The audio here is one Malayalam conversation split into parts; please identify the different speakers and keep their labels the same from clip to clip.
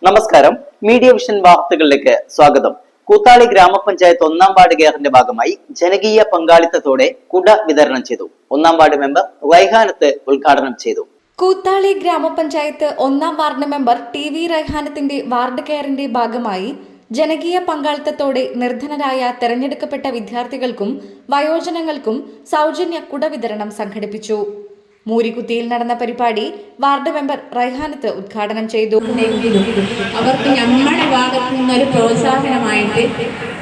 Speaker 1: നമസ്കാരം, മീഡിയ വിഷൻ വാർത്തകളിലേക്ക് സ്വാഗതം. കൂത്താളി ഗ്രാമപഞ്ചായത്ത് 1-ാം വാർഡ് കെയറിന്റെ ഭാഗമായി ജനകീയ പങ്കാളിത്തത്തോടെ കുട വിതരണം ചെയ്തു. 1-ാം വാർഡ് മെമ്പർ റൈഹാനത്ത് ഉദ്ഘാടനം ചെയ്തു.
Speaker 2: കൂത്താളി ഗ്രാമപഞ്ചായത്ത് 1-ാം വാർഡ് മെമ്പർ TV റൈഹാനത്തിന്റെ വാർഡ് കെയറിന്റെ ഭാഗമായി ജനകീയ പങ്കാളിത്തത്തോടെ നിർധനരായ തെരഞ്ഞെടുക്കപ്പെട്ട വിദ്യാർത്ഥികൾക്കും വയോജനങ്ങൾക്കും സൗജന്യ കുട വിതരണം സംഘടിപ്പിച്ചു. മൂരിക്കുത്തിയിൽ നടന്ന പരിപാടി വാർഡ് മെമ്പർ റൈഹാനത്ത് ഉദ്ഘാടനം ചെയ്തു.
Speaker 3: അവർക്ക് നമ്മുടെ ഭാഗത്തു നിന്നൊരു പ്രോത്സാഹനമായിട്ട്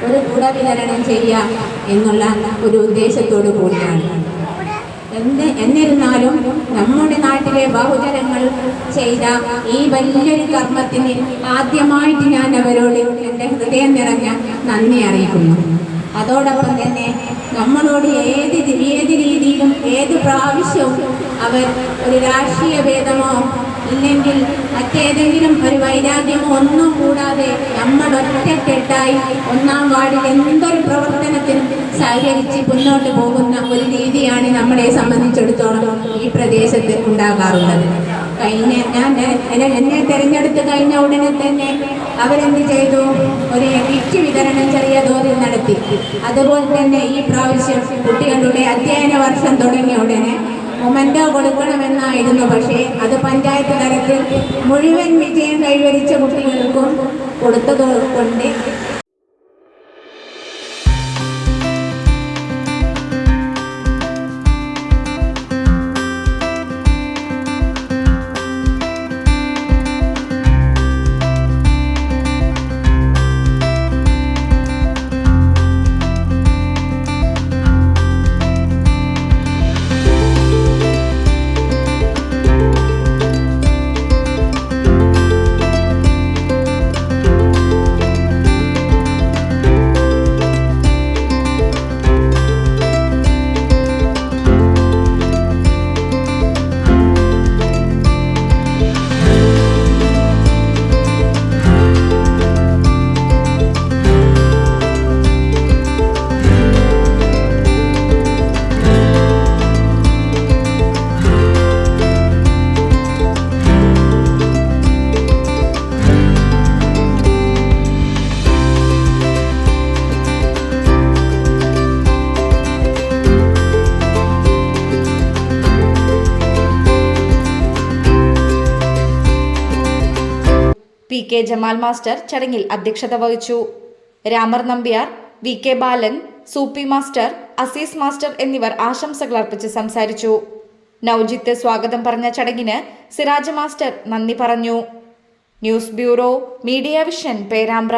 Speaker 3: ഒരു കുട വിതരണം ചെയ്യാം എന്നുള്ള ഒരു ഉദ്ദേശത്തോടു കൂടിയാണ്. എന്നിരുന്നാലും നമ്മുടെ നാട്ടിലെ ബഹുജനങ്ങൾ ചെയ്ത ഈ വലിയൊരു കർമ്മത്തിന് ആദ്യമായിട്ട് ഞാൻ അവരോട് എൻ്റെ ഹൃദയം നിറഞ്ഞ നന്ദി അറിയിക്കുന്നു. അതോടൊപ്പം തന്നെ നമ്മളോട് ഏത് രീതിയിലും ഏത് പ്രാവശ്യവും അവർ ഒരു രാഷ്ട്രീയ ഭേദമോ ഇല്ലെങ്കിൽ മറ്റേതെങ്കിലും ഒരു വൈരാഗ്യമോ ഒന്നും കൂടാതെ നമ്മൾ ഒറ്റക്കെട്ടായി 1-ാം വാർഡിൽ എന്തൊരു പ്രവർത്തനത്തിനും സഹകരിച്ച് മുന്നോട്ട് പോകുന്ന ഒരു രീതിയാണ് നമ്മളെ സംബന്ധിച്ചിടത്തോളം ഈ പ്രദേശത്ത് ഉണ്ടാകാറുള്ളത്. എന്നെ തിരഞ്ഞെടുത്ത് കഴിഞ്ഞ ഉടനെ തന്നെ അവരെന്ത് ചെയ്തു, ഒരു കിറ്റ് വിതരണം ചെറിയ തോതിൽ നടത്തി. അതുപോലെ തന്നെ ഈ പ്രാവശ്യം കുട്ടികളുടെ അധ്യയന വർഷം തുടങ്ങിയ ഉടനെ മൊമെന്റോ കൊടുക്കണമെന്നായിരുന്നു. പക്ഷേ അത് പഞ്ചായത്ത് തലത്തിൽ മുഴുവൻ വിജയം കൈവരിച്ച കുട്ടികൾക്കും കൊടുത്തതുകൊണ്ട്
Speaker 2: PK ജമാൽ മാസ്റ്റർ ചടങ്ങിൽ അധ്യക്ഷത വഹിച്ചു. രാമർ നമ്പ്യാർ, VK ബാലൻ, സൂപ്പി മാസ്റ്റർ, അസീസ് മാസ്റ്റർ എന്നിവർ ആശംസകൾ അർപ്പിച്ച് സംസാരിച്ചു. നൌജിത്ത് സ്വാഗതം പറഞ്ഞ ചടങ്ങിന് സിറാജ് മാസ്റ്റർ നന്ദി പറഞ്ഞു. News bureau, media vision, Perambra.